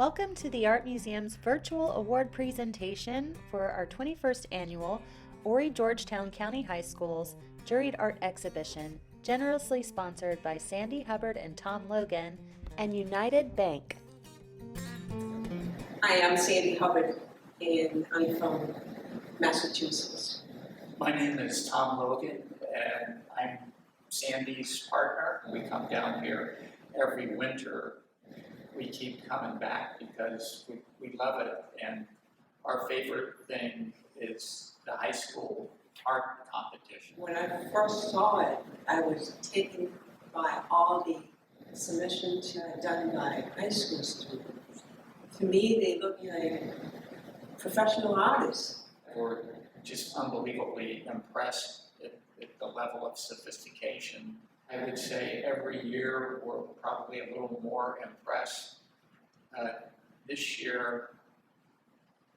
Welcome to the Art Museum's virtual award presentation for our 21st annual Horry Georgetown County High School's Juried Art Exhibition, generously sponsored by Sandy Hubbard and Tom Logan and United Bank. Hi, I'm Sandy Hubbard, and I'm from Massachusetts. My name is Tom Logan, and I'm Sandy's partner. We come down here every winter. We keep coming back because we love it, and our favorite thing is the high school art competition. When I first saw it, I was taken by all the submissions done by high school students. To me, they look like professional artists. We're just unbelievably impressed at the level of sophistication. I would say every year we're probably a little more impressed. This year,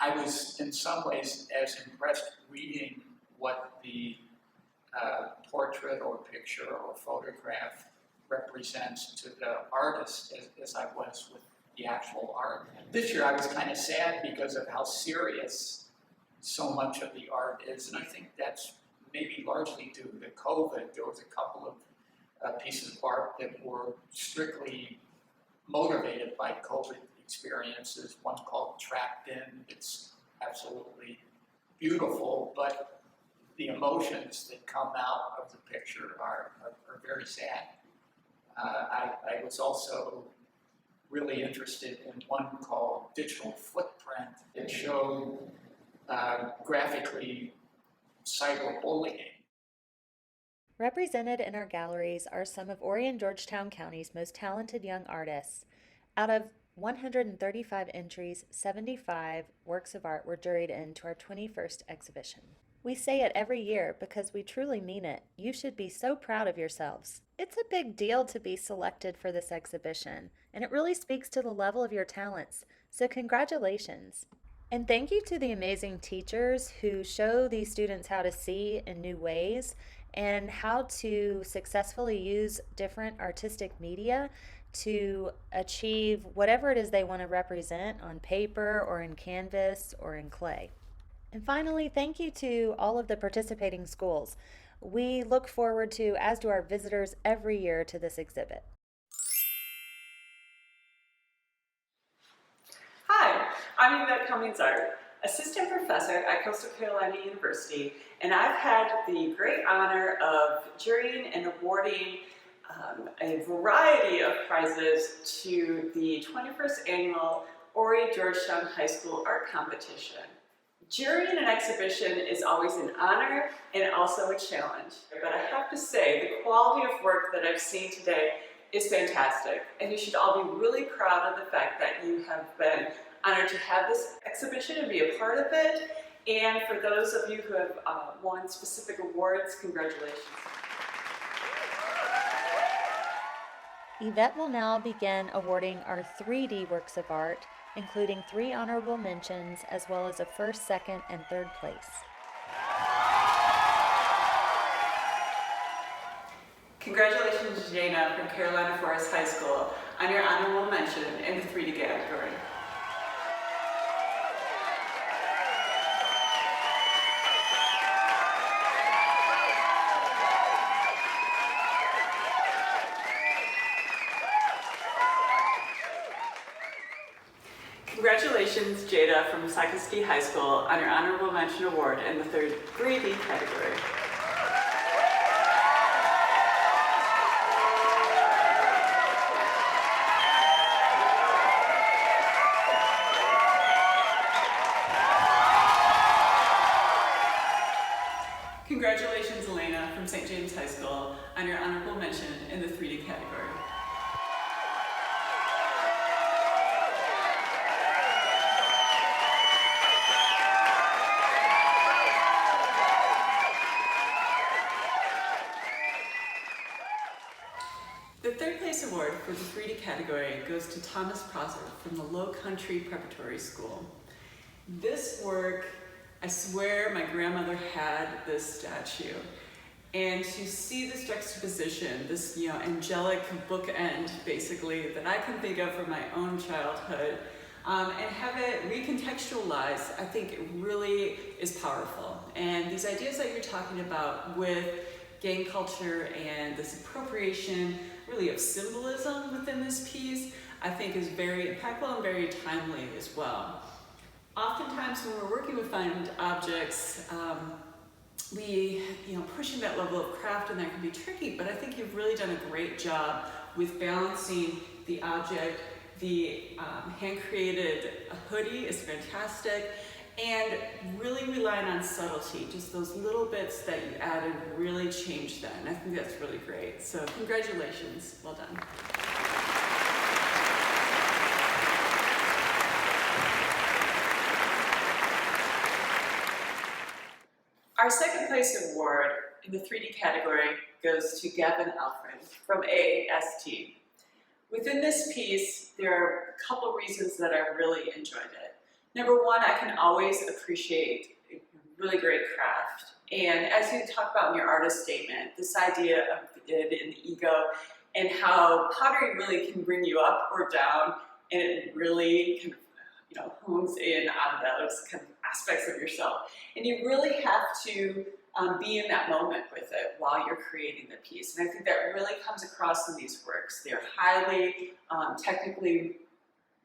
I was in some ways as impressed reading what the portrait or picture or photograph represents to the artist as I was with the actual art. This year I was kind of sad because of how serious so much of the art is, and I think that's maybe largely due to COVID. There was a couple of pieces of art that were strictly motivated by COVID experiences. One called Trapped In. It's absolutely beautiful, but the emotions that come out of the picture are very sad. I was also really interested in one called Digital Footprint. It showed graphically cyberbullying. Represented in our galleries are some of Horry and Georgetown County's most talented young artists. Out of 135 entries, 75 works of art were juried into our 21st exhibition. We say it every year because we truly mean it. You should be so proud of yourselves. It's a big deal to be selected for this exhibition, and it really speaks to the level of your talents. So congratulations. And thank you to the amazing teachers who show these students how to see in new ways and how to successfully use different artistic media to achieve whatever it is they want to represent on paper or in canvas or in clay. And finally, thank you to all of the participating schools. We look forward to, as do our visitors every year, to this exhibit. Hi, I'm YVETTE Cummings Art, Assistant Professor at Coastal Carolina University, and I've had the great honor of jurying and awarding a variety of prizes to the 21st Annual Horry Georgetown High School Art Competition. Jurying an exhibition is always an honor and also a challenge, but I have to say the quality of work that I've seen today is fantastic, and you should all be really proud of the fact that you have been honored to have this exhibition and be a part of it. And for those of you who have won specific awards, congratulations. YVETTE will now begin awarding our 3D works of art, including 3 honorable mentions as well as a first, second, and third place. Congratulations, Janyna from Carolina Forest High School on your honorable mention in the 3D category. Congratulations, Jada from Socaster High School on your honorable mention award in the 3D category. Congratulations, Elena from St. James High School on your honorable mention in the 3D category. The third place award for the 3D category goes to Thomas Prosser from the Low Country Preparatory School. This work, I swear my grandmother had this statue. And to see this juxtaposition, this angelic bookend basically that I can think of from my own childhood and have it recontextualized, I think it really is powerful. And these ideas that you're talking about with gang culture and this appropriation really of symbolism within this piece, I think is very impactful and very timely as well. Oftentimes when we're working with found objects, we, pushing that level of craft, and that can be tricky, but I think you've really done a great job with balancing the object. The hand-created hoodie is fantastic, and really relying on subtlety. Just those little bits that you added really changed that, and I think that's really great. So congratulations, well done. Our second place award in the 3D category goes to Gavin Alfred from AAST. Within this piece, there are a couple reasons that I really enjoyed it. Number one, I can always appreciate really great craft. And as you talk about in your artist statement, this idea of the id and the ego, and how pottery really can bring you up or down, and it really kind of hones in on those kind of aspects of yourself. And you really have to be in that moment with it while you're creating the piece. And I think that really comes across in these works. They're highly technically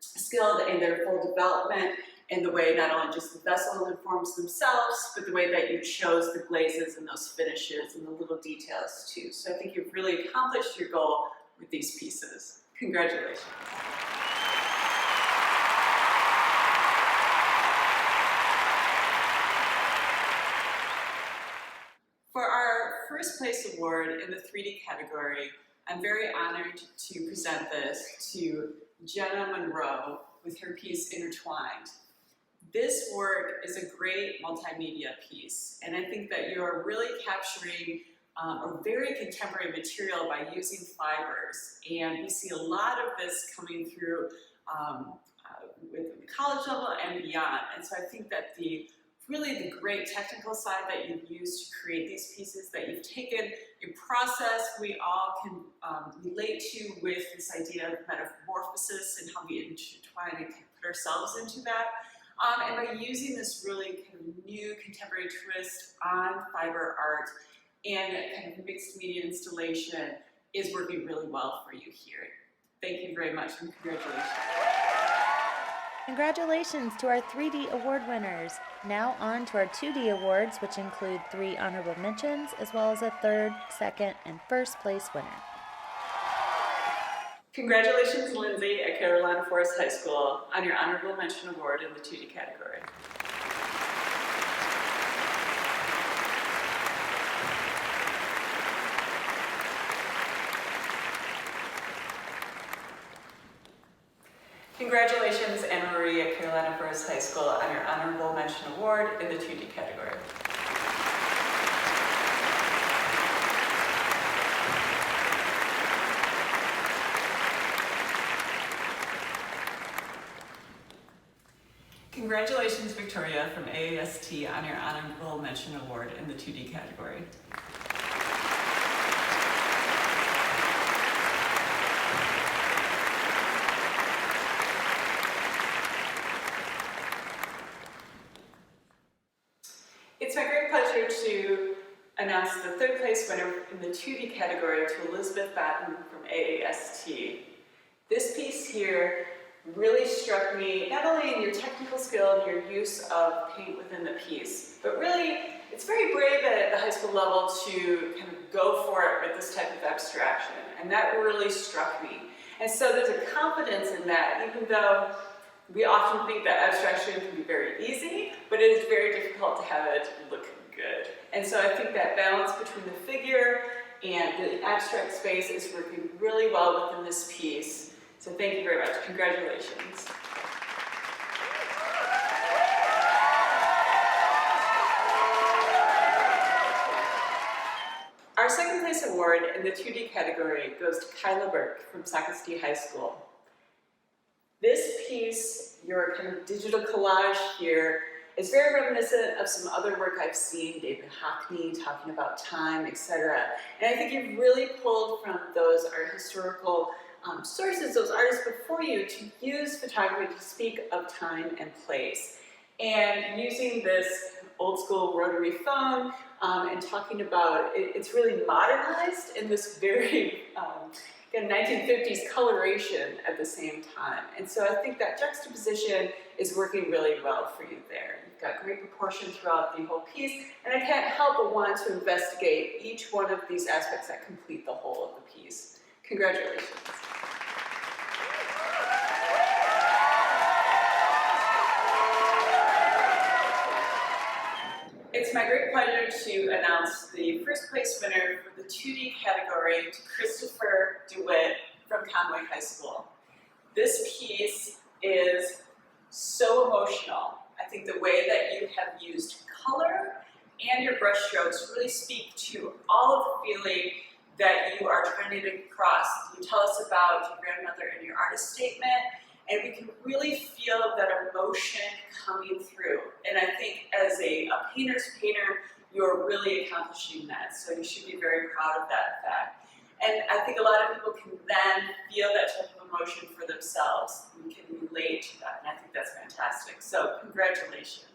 skilled in their full development, in the way not only just the vessel informs themselves, but the way that you chose the glazes and those finishes and the little details too. So I think you've really accomplished your goal with these pieces. Congratulations. For our first place award in the 3D category, I'm very honored to present this to Janyna Monroe with her piece Intertwined. This work is a great multimedia piece, and I think that you're really capturing a very contemporary material by using fibers, and we see a lot of this coming through with the college level and beyond. And so I think that the great technical side that you've used to create these pieces, that you've taken your process, we all can relate to with this idea of metamorphosis and how we intertwine and can put ourselves into that. And by using this really kind of new contemporary twist on fiber art and kind of mixed media installation is working really well for you here. Thank you very much, and congratulations. Congratulations to our 3D award winners. Now on to our 2D awards, which include 3 honorable mentions, as well as a 3rd, 2nd, and 1st place winner. Congratulations, Lindsay at Carolina Forest High School on your honorable mention award in the 2D category. Congratulations, Anna Marie at Carolina Forest High School on your honorable mention award in the 2D category. Congratulations, Victoria from AAST on your honorable mention award in the 2D category. It's my great pleasure to announce the 3rd place winner in the 2D category to Elizabeth Batten from AAST. This piece here really struck me, not only in your technical skill and your use of paint within the piece, but really it's very brave at the high school level to kind of go for it with this type of abstraction, and that really struck me. And so there's a confidence in that, even though we often think that abstraction can be very easy, but it is very difficult to have it look good. And so I think that balance between the figure and the abstract space is working really well within this piece. So thank you very much. Congratulations. Our 2nd place award in the 2D category goes to Kyla Burke from Socaster High School. This piece, your kind of digital collage here, is very reminiscent of some other work I've seen, David Hockney talking about time, etc. And I think you've really pulled from those art historical sources, those artists before you, to use photography to speak of time and place. And using this old school rotary phone and talking about it's really modernized in this very again, 1950s coloration at the same time. And so I think that juxtaposition is working really well for you there. You've got great proportion throughout the whole piece, and I can't help but want to investigate each one of these aspects that complete the whole of the piece. Congratulations. It's my great pleasure to announce the first place winner for the 2D category to Christopher DeWitt from Conway High School. This piece is so emotional. I think the way that you have used color and your brush strokes really speak to all of the feeling that you are trying to get across. You tell us about your grandmother in your artist statement, and we can really feel that emotion coming through. And I think as a painter's painter, you're really accomplishing that. So you should be very proud of that fact. And I think a lot of people can then feel that type of emotion for themselves. We can relate to that, and I think that's fantastic. So congratulations.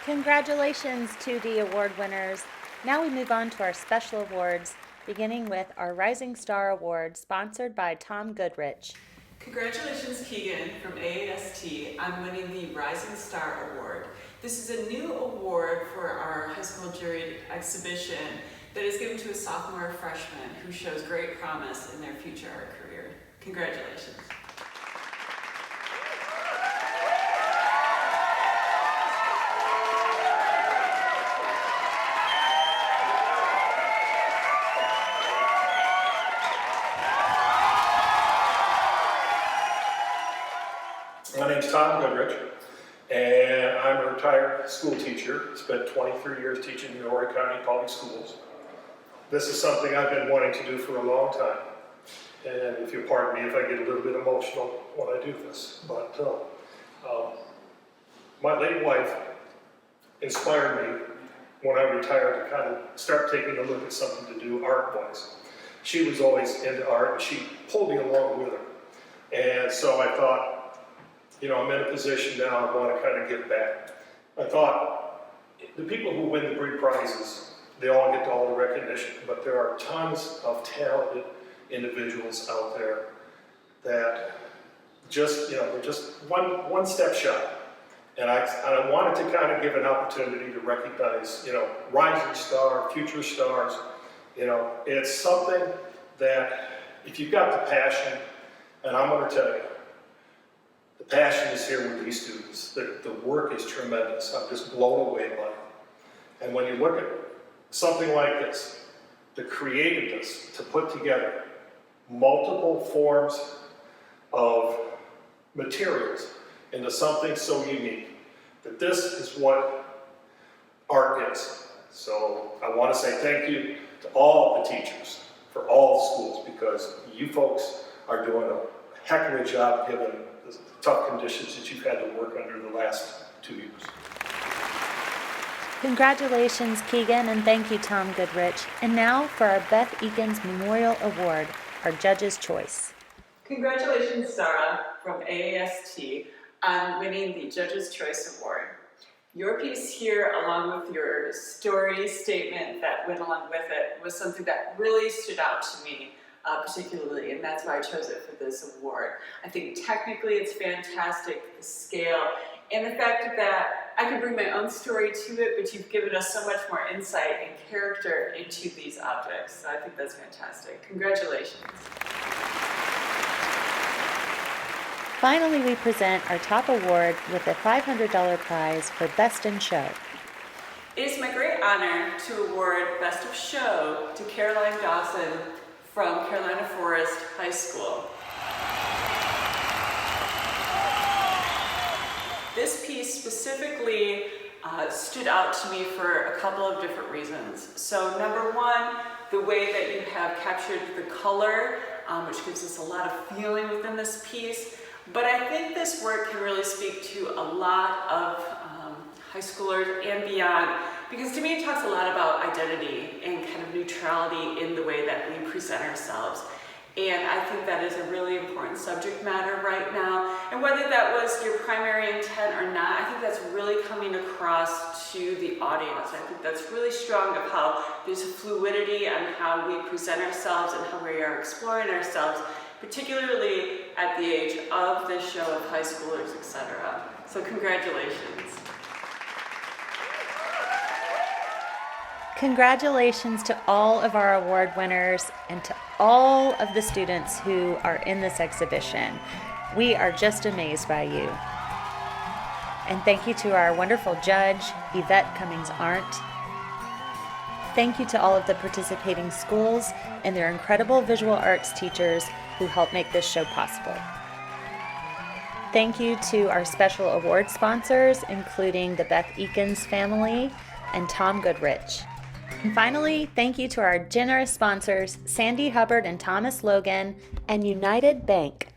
Congratulations, 2D award winners. Now we move on to our special awards, beginning with our Rising Star Award, sponsored by Tom Goodrich. Congratulations, Keegan from AAST on winning the Rising Star Award. This is a new award for our high school juried exhibition that is given to a sophomore or freshman who shows great promise in their future art career. Congratulations. My name's Tom Goodrich, and I'm a retired school teacher. Spent 23 years teaching in the Horry County Public Schools. This is something I've been wanting to do for a long time. And if you'll pardon me if I get a little bit emotional when I do this. But my late wife inspired me when I retired to kind of start taking a look at something to do art-wise. She was always into art, and she pulled me along with her. And so I thought, you know, I'm in a position now, I want to kind of give back. I thought, the people who win the big prizes, they all get all the recognition, but there are tons of talented individuals out there that just, you know, they're just one step shy. And I wanted to kind of give an opportunity to recognize, you know, rising star, future stars. You know, it's something that if you've got the passion, and I'm going to tell you, the passion is here with these students. The work is tremendous. I'm just blown away by it. And when you look at something like this, the creativeness to put together multiple forms of materials into something so unique, that this is what art is. So I want to say thank you to all the teachers for all the schools, because you folks are doing a heck of a job given the tough conditions that you've had to work under the last 2 years. Congratulations, Keegan, and thank you, Tom Goodrich. And now for our Beth Eakins Memorial Award, our Judge's Choice. Congratulations, Sarah from AAST on winning the Judge's Choice Award. Your piece here, along with your story statement that went along with it, was something that really stood out to me. Particularly, and that's why I chose it for this award. I think technically it's fantastic, the scale, and the fact that I could bring my own story to it, but you've given us so much more insight and character into these objects. So I think that's fantastic. Congratulations. Finally, we present our top award with a $500 prize for Best in Show. It is my great honor to award Best of Show to Caroline Dawson from Carolina Forest High School. This piece specifically stood out to me for a couple of different reasons. So number one, the way that you have captured the color, which gives us a lot of feeling within this piece. But I think this work can really speak to a lot of high schoolers and beyond because to me it talks a lot about identity and kind of neutrality in the way that we present ourselves. And I think that is a really important subject matter right now. And whether that was your primary intent or not, I think that's really coming across to the audience. I think that's really strong of how there's a fluidity on how we present ourselves and how we are exploring ourselves, particularly at the age of this show of high schoolers, etc. So congratulations. Congratulations to all of our award winners and to all of the students who are in this exhibition. We are just amazed by you. And thank you to our wonderful judge, YVETTE Cummings ARENDT. Thank you to all of the participating schools and their incredible visual arts teachers who helped make this show possible. Thank you to our special award sponsors, including the Beth Eakins family and Tom Goodrich. And finally, thank you to our generous sponsors, Sandy Hubbard and Thomas Logan, and United Bank.